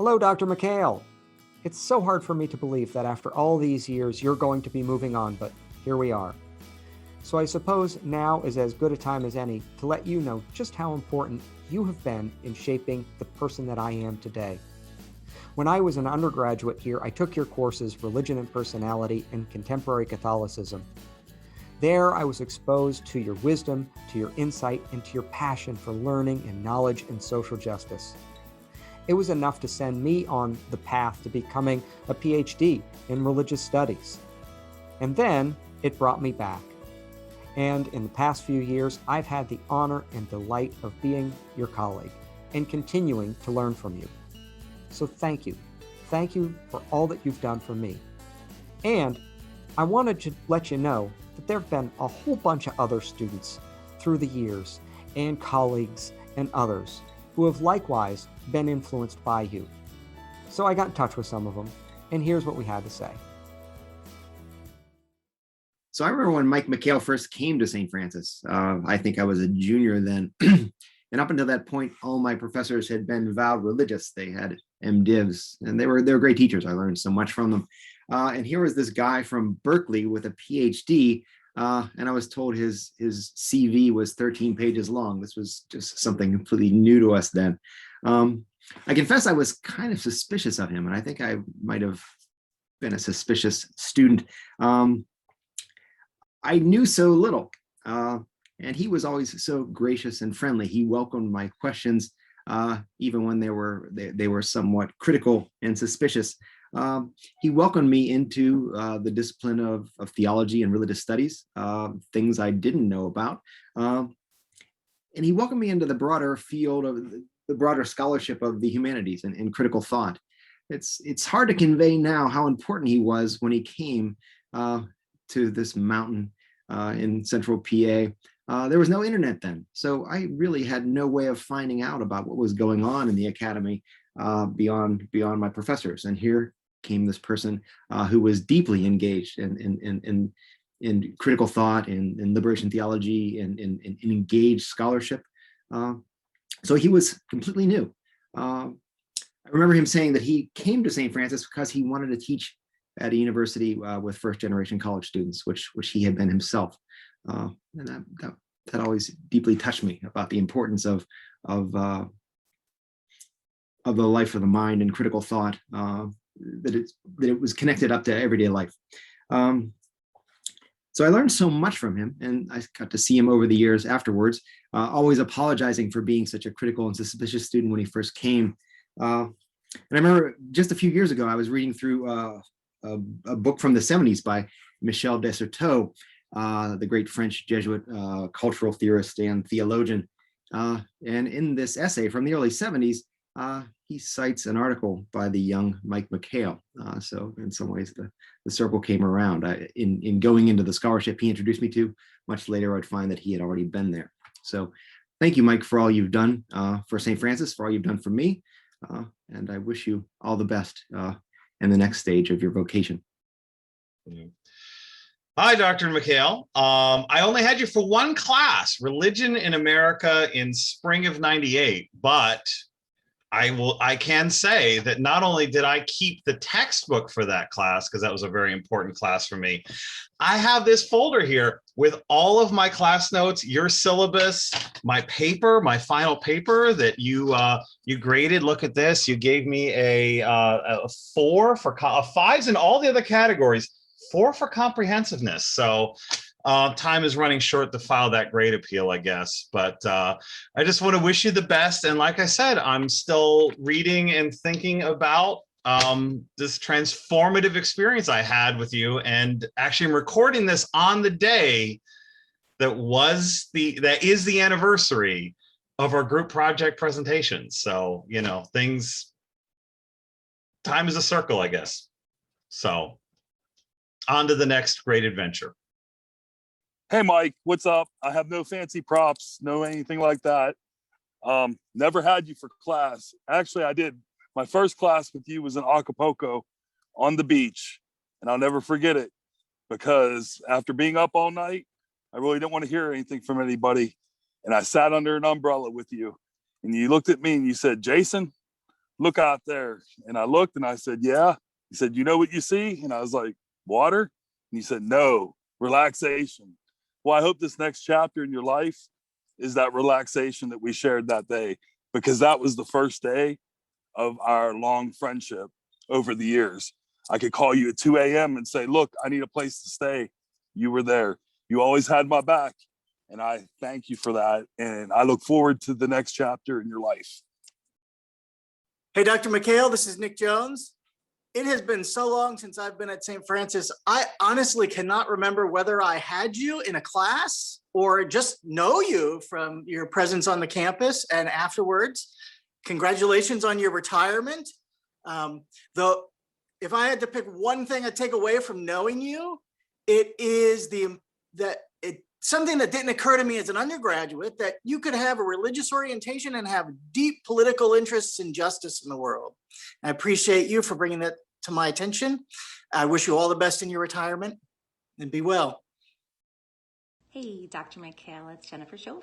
Hello, Dr. McKale. It's so hard for me to believe that after all these years you're going to be moving on, but here we are. So I suppose now is as good a time as any to let you know just how important you have been in shaping the person that I am today. When I was an undergraduate here, I took your courses Religion and Personality and Contemporary Catholicism. There I was exposed to your wisdom, to your insight, and to your passion for learning and knowledge and social justice. It was enough to send me on the path to becoming a PhD in religious studies. And then it brought me back. And in the past few years, I've had the honor and delight of being your colleague and continuing to learn from you. So thank you. Thank you for all that you've done for me. And I wanted to let you know that there have been a whole bunch of other students through the years and colleagues and others who have likewise been influenced by you. So I got in touch with some of them, and here's what we had to say. So I remember when Mike McKale first came to St. Francis. I think I was a junior then. And up until that point, all my professors had been vowed religious. They had MDivs, and they were great teachers. I learned so much from them. And here was this guy from Berkeley with a PhD, and I was told his CV was 13 pages long. This was just something completely new to us then. I confess I was kind of suspicious of him, and I think I might have been a suspicious student. I knew so little, and he was always so gracious and friendly. He welcomed my questions, even when they were somewhat critical and suspicious. He welcomed me into the discipline of theology and religious studies, things I didn't know about. And he welcomed me into the broader field of the broader scholarship of the humanities and critical thought. It's hard to convey now how important he was when he came to this mountain in central PA. There was no internet then, so I really had no way of finding out about what was going on in the academy beyond my professors. And here came this person who was deeply engaged in critical thought, in liberation theology, and in engaged scholarship. So he was completely new. I remember him saying that he came to St. Francis because he wanted to teach at a university with first-generation college students, which he had been himself. And that always deeply touched me about the importance of the life of the mind and critical thought, that it was connected up to everyday life. So I learned so much from him, and I got to see him over the years afterwards, always apologizing for being such a critical and suspicious student when he first came. And I remember just a few years ago, I was reading through a book from the 70s by Michel Desserteaux, the great French Jesuit cultural theorist and theologian. And in this essay from the early 70s, he cites an article by the young Mike McKale. So in some ways, the circle came around. In going into the scholarship he introduced me to, much later I'd find that he had already been there. So thank you, Mike, for all you've done for St. Francis, for all you've done for me. And I wish you all the best in the next stage of your vocation. Hi, Dr. McKale. I only had you for one class, Religion in America, in spring of '98, but I can say that not only did I keep the textbook for that class, because that was a very important class for me, I have this folder here with all of my class notes, your syllabus, my paper, my final paper that you graded. Look at this. You gave me a 4 for fives in all the other categories, 4 for comprehensiveness. So time is running short to file that grade appeal, I guess. But I just want to wish you the best. And like I said, I'm still reading and thinking about this transformative experience I had with you. And actually I'm recording this on the day that is the anniversary of our group project presentation. So, you know, time is a circle, I guess. So on to the next great adventure. Hey, Mike, what's up? I have no fancy props, no anything like that. Never had you for class. Actually, I did. My first class with you was in Acapulco on the beach, and I'll never forget it because after being up all night, I really didn't want to hear anything from anybody. And I sat under an umbrella with you, and you looked at me and you said, "Jason, look out there. And I looked and I said, yeah. He said, you know what you see? And I was like, water? And he said, no, relaxation. Well, I hope this next chapter in your life is that relaxation that we shared that day, because that was the first day of our long friendship over the years. I could call you at 2 a.m. and say, look, I need a place to stay. You were there. You always had my back. And I thank you for that. And I look forward to the next chapter in your life. Hey, Dr. McKale, this is Nick Jones. It has been so long since I've been at St. Francis. I honestly cannot remember whether I had you in a class or just know you from your presence on the campus and afterwards. Congratulations on your retirement. Though, if I had to pick one thing I'd take away from knowing you, it is something that didn't occur to me as an undergraduate, that you could have a religious orientation and have deep political interests in justice in the world. I appreciate you for bringing that to my attention. I wish you all the best in your retirement, and be well. Hey, Dr. McKale, it's Jennifer Schoaf.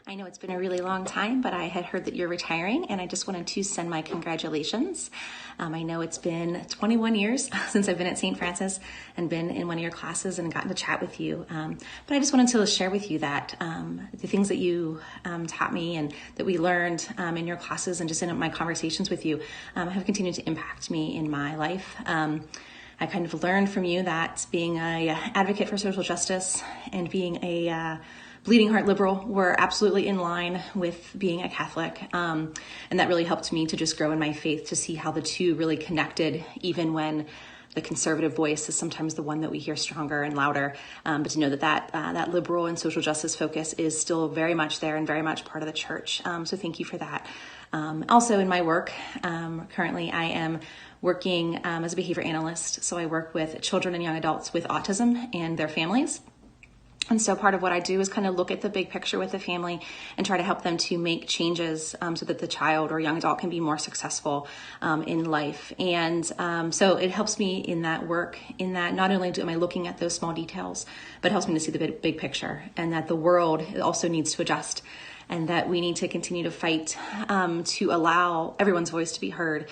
I know it's been a really long time, but I had heard that you're retiring, and I just wanted to send my congratulations. I know it's been 21 years since I've been at St. Francis and been in one of your classes and gotten to chat with you. But I just wanted to share with you that the things that you taught me and that we learned in your classes and just in my conversations with you have continued to impact me in my life. I kind of learned from you that being an advocate for social justice and being a bleeding heart liberal were absolutely in line with being a Catholic. And that really helped me to just grow in my faith, to see how the two really connected, even when the conservative voice is sometimes the one that we hear stronger and louder. But to know that liberal and social justice focus is still very much there and very much part of the church. So thank you for that. Also in my work, currently I am working as a behavior analyst. So I work with children and young adults with autism and their families. And so part of what I do is kind of look at the big picture with the family and try to help them to make changes so that the child or young adult can be more successful in life. And so it helps me in that work, in that not only am I looking at those small details, but it helps me to see the big picture, and that the world also needs to adjust, and that we need to continue to fight to allow everyone's voice to be heard.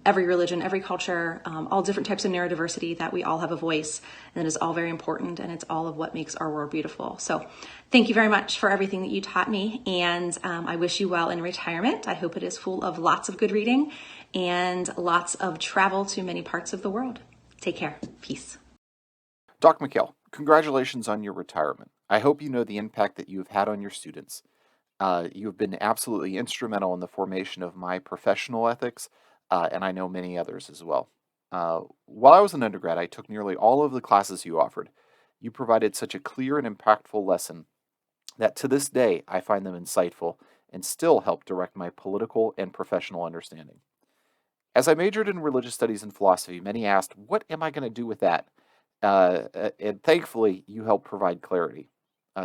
Every religion, every culture, all different types of neurodiversity, that we all have a voice, and it is all very important, and it's all of what makes our world beautiful. So thank you very much for everything that you taught me, and I wish you well in retirement. I hope it is full of lots of good reading and lots of travel to many parts of the world. Take care. Peace. Dr. McKale, congratulations on your retirement. I hope you know the impact that you have had on your students. You have been absolutely instrumental in the formation of my professional ethics, and I know many others as well. While I was an undergrad, I took nearly all of the classes you offered. You provided such a clear and impactful lesson that to this day I find them insightful and still help direct my political and professional understanding. As I majored in religious studies and philosophy, many asked, what am I going to do with that? And thankfully, you helped provide clarity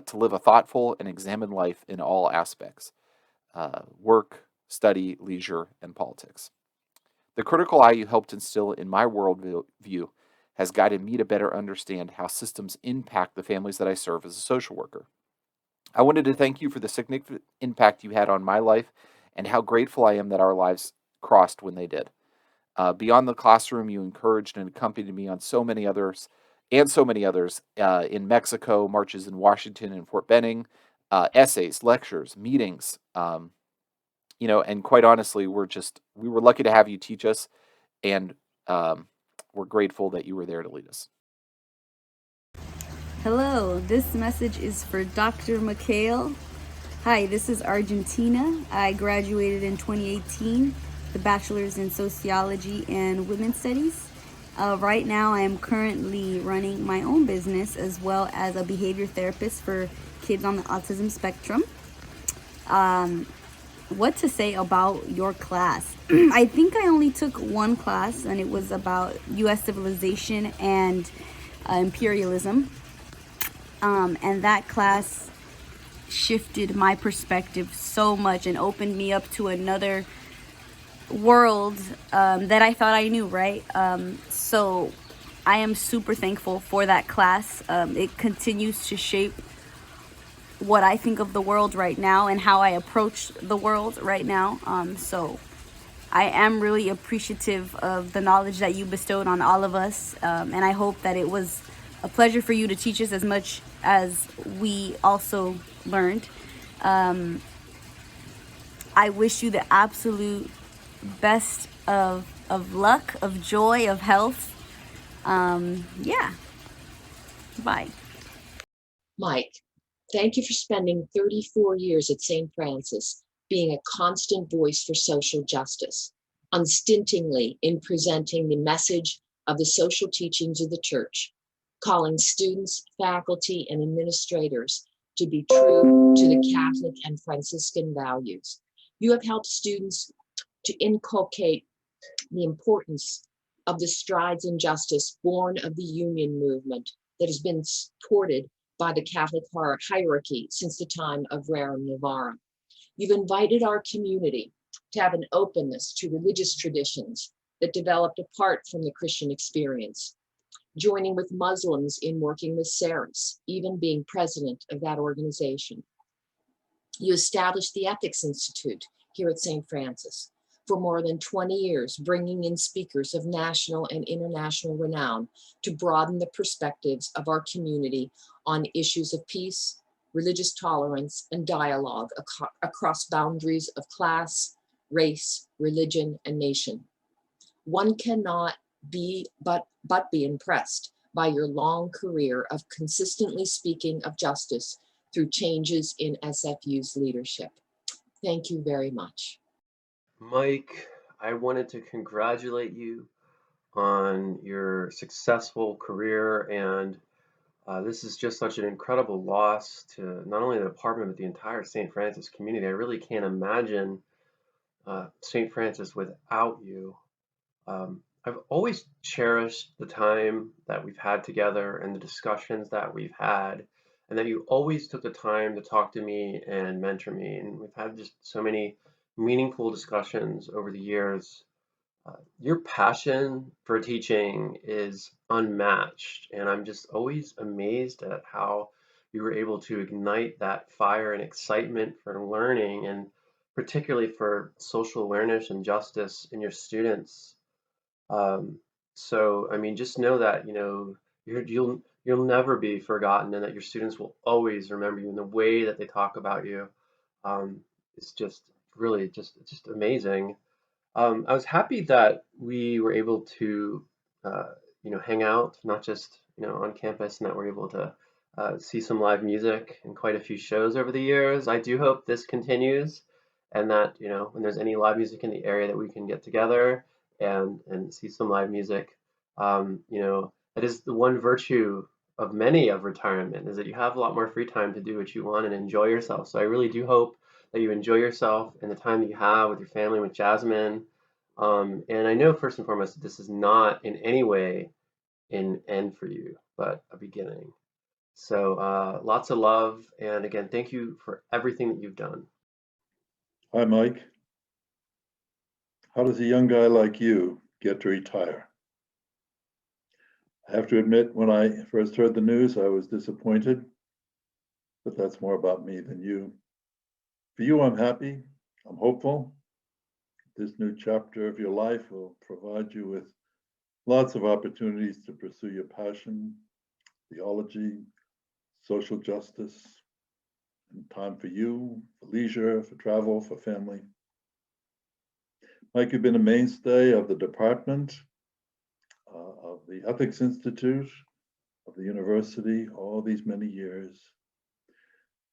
to live a thoughtful and examined life in all aspects, work, study, leisure, and politics. The critical eye you helped instill in my worldview has guided me to better understand how systems impact the families that I serve as a social worker. I wanted to thank you for the significant impact you had on my life and how grateful I am that our lives crossed when they did. Beyond the classroom, you encouraged and accompanied me on so many others in Mexico, marches in Washington and Fort Benning, essays, lectures, meetings, and quite honestly, we were lucky to have you teach us, and we're grateful that you were there to lead us. Hello, this message is for Dr. McKale. Hi, this is Argentina. I graduated in 2018, the bachelor's in sociology and women's studies. Right now, I am currently running my own business as well as a behavior therapist for kids on the autism spectrum. What to say about your class? I think I only took one class, and it was about U.S. civilization and imperialism. And that class shifted my perspective so much and opened me up to another world that I thought I knew, right? So I am super thankful for that class. It continues to shape what I think of the world right now and how I approach the world right now. So I am really appreciative of the knowledge that you bestowed on all of us, and I hope that it was a pleasure for you to teach us as much as we also learned. I wish you the absolute best of luck, of joy, of health. Yeah. Bye. Mike, thank you for spending 34 years at St. Francis, being a constant voice for social justice, unstintingly in presenting the message of the social teachings of the Church, calling students, faculty, and administrators to be true to the Catholic and Franciscan values. You have helped students to inculcate the importance of the strides in justice born of the union movement that has been supported by the Catholic hierarchy since the time of Rerum Novarum. You've invited our community to have an openness to religious traditions that developed apart from the Christian experience, joining with Muslims in working with Saras, even being president of that organization. You established the Ethics Institute here at St. Francis for more than 20 years, bringing in speakers of national and international renown to broaden the perspectives of our community on issues of peace, religious tolerance, and dialogue across boundaries of class, race, religion, and nation. One cannot but be impressed by your long career of consistently speaking of justice through changes in SFU's leadership. Thank you very much. Mike, I wanted to congratulate you on your successful career, and this is just such an incredible loss to not only the department but the entire St. Francis community. I really can't imagine St. Francis without you. I've always cherished the time that we've had together and the discussions that we've had, and that you always took the time to talk to me and mentor me. And we've had just so many meaningful discussions over the years. Your passion for teaching is unmatched, and I'm just always amazed at how you were able to ignite that fire and excitement for learning, and particularly for social awareness and justice in your students. Um, so, I mean, just know that, you'll never be forgotten, and that your students will always remember you, and the way that they talk about you is just really just amazing. I was happy that we were able to, hang out, not just, on campus, and that we're able to see some live music and quite a few shows over the years. I do hope this continues, and that, when there's any live music in the area, that we can get together and see some live music. That is the one virtue of many of retirement, is that you have a lot more free time to do what you want and enjoy yourself. So I really do hope that you enjoy yourself and the time that you have with your family, with Jasmine. And I know first and foremost that this is not in any way an end for you, but a beginning. So lots of love, and again, thank you for everything that you've done. Hi, Mike. How does a young guy like you get to retire? I have to admit, when I first heard the news, I was disappointed, but that's more about me than you. For you, I'm happy, I'm hopeful. This new chapter of your life will provide you with lots of opportunities to pursue your passion, theology, social justice, and time for you, for leisure, for travel, for family. Mike, you've been a mainstay of the department, of the Ethics Institute, of the university, all these many years.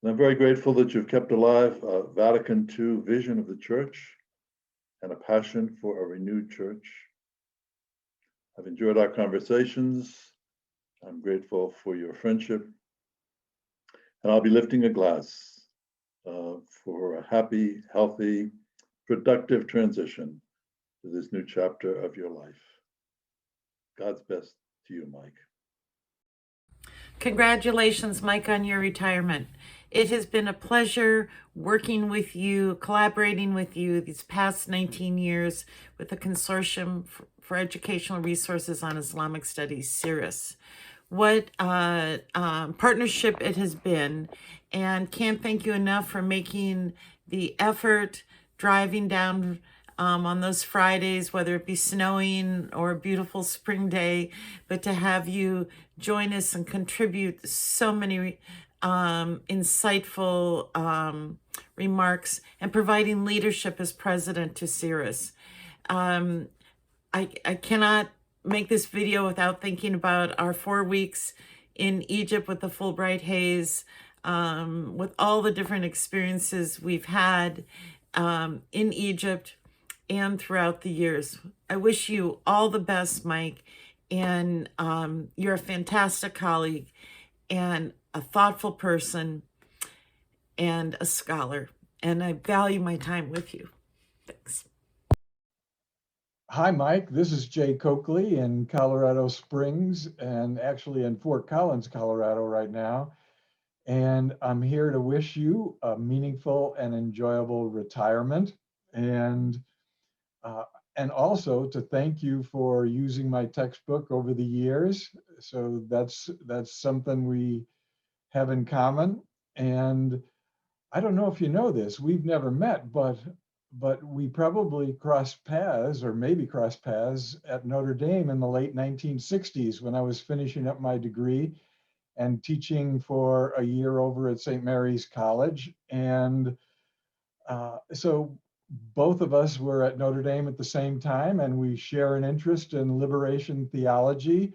And I'm very grateful that you've kept alive a Vatican II vision of the church and a passion for a renewed church. I've enjoyed our conversations. I'm grateful for your friendship. And I'll be lifting a glass for a happy, healthy, productive transition to this new chapter of your life. God's best to you, Mike. Congratulations, Mike, on your retirement. It has been a pleasure working with you, collaborating with you these past 19 years with the Consortium for Educational Resources on Islamic Studies, CIRIS. What partnership it has been, and can't thank you enough for making the effort, driving down on those Fridays, whether it be snowing or a beautiful spring day, but to have you join us and contribute so many insightful remarks and providing leadership as president to Cirrus. I cannot make this video without thinking about our 4 weeks in Egypt with the Fulbright Haze, with all the different experiences we've had in Egypt and throughout the years. I wish you all the best, Mike, and you're a fantastic colleague and a thoughtful person and a scholar, and I value my time with you. Thanks. Hi, Mike. This is Jay Coakley in Colorado Springs and actually in Fort Collins, Colorado right now. And I'm here to wish you a meaningful and enjoyable retirement. And also to thank you for using my textbook over the years. So that's something we have in common. And I don't know if you know this, we've never met, but we probably crossed paths, or maybe crossed paths, at Notre Dame in the late 1960s when I was finishing up my degree and teaching for a year over at St. Mary's College. And so both of us were at Notre Dame at the same time, and we share an interest in liberation theology.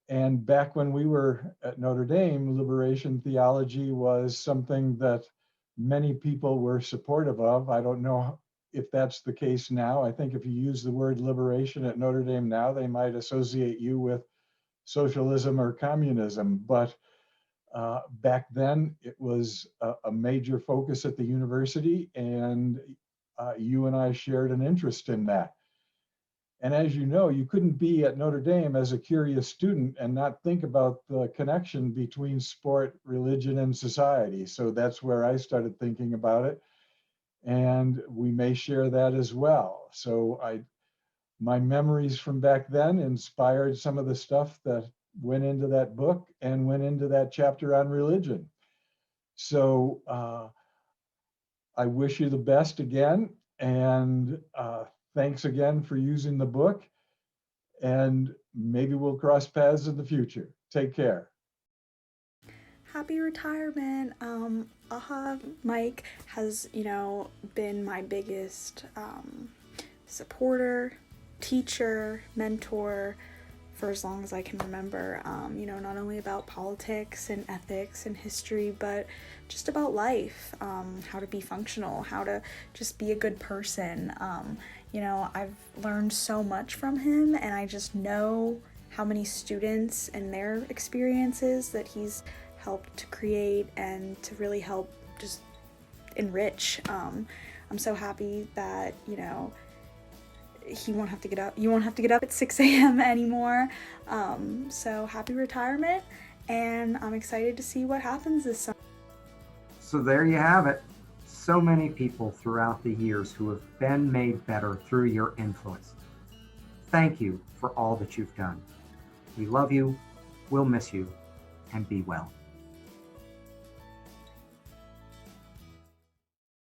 And back when we were at Notre Dame, liberation theology was something that many people were supportive of. I don't know if that's the case now. I think if you use the word liberation at Notre Dame now, they might associate you with socialism or communism. But back then, it was a major focus at the university, and you and I shared an interest in that. And as you know, you couldn't be at Notre Dame as a curious student and not think about the connection between sport, religion, and society. So that's where I started thinking about it. And we may share that as well. So my memories from back then inspired some of the stuff that went into that book and went into that chapter on religion. So I wish you the best again. And thanks again for using the book, and maybe we'll cross paths in the future. Take care. Happy retirement. Mike has, been my biggest supporter, teacher, mentor for as long as I can remember, not only about politics and ethics and history, but just about life, how to be functional, how to just be a good person. I've learned so much from him, and I just know how many students and their experiences that he's helped to create and to really help just enrich. I'm so happy that, he won't have to get up. You won't have to get up at 6 a.m. anymore. So happy retirement, and I'm excited to see what happens this summer. So there you have it. So many people throughout the years who have been made better through your influence. Thank you for all that you've done. We love you, we'll miss you, and be well.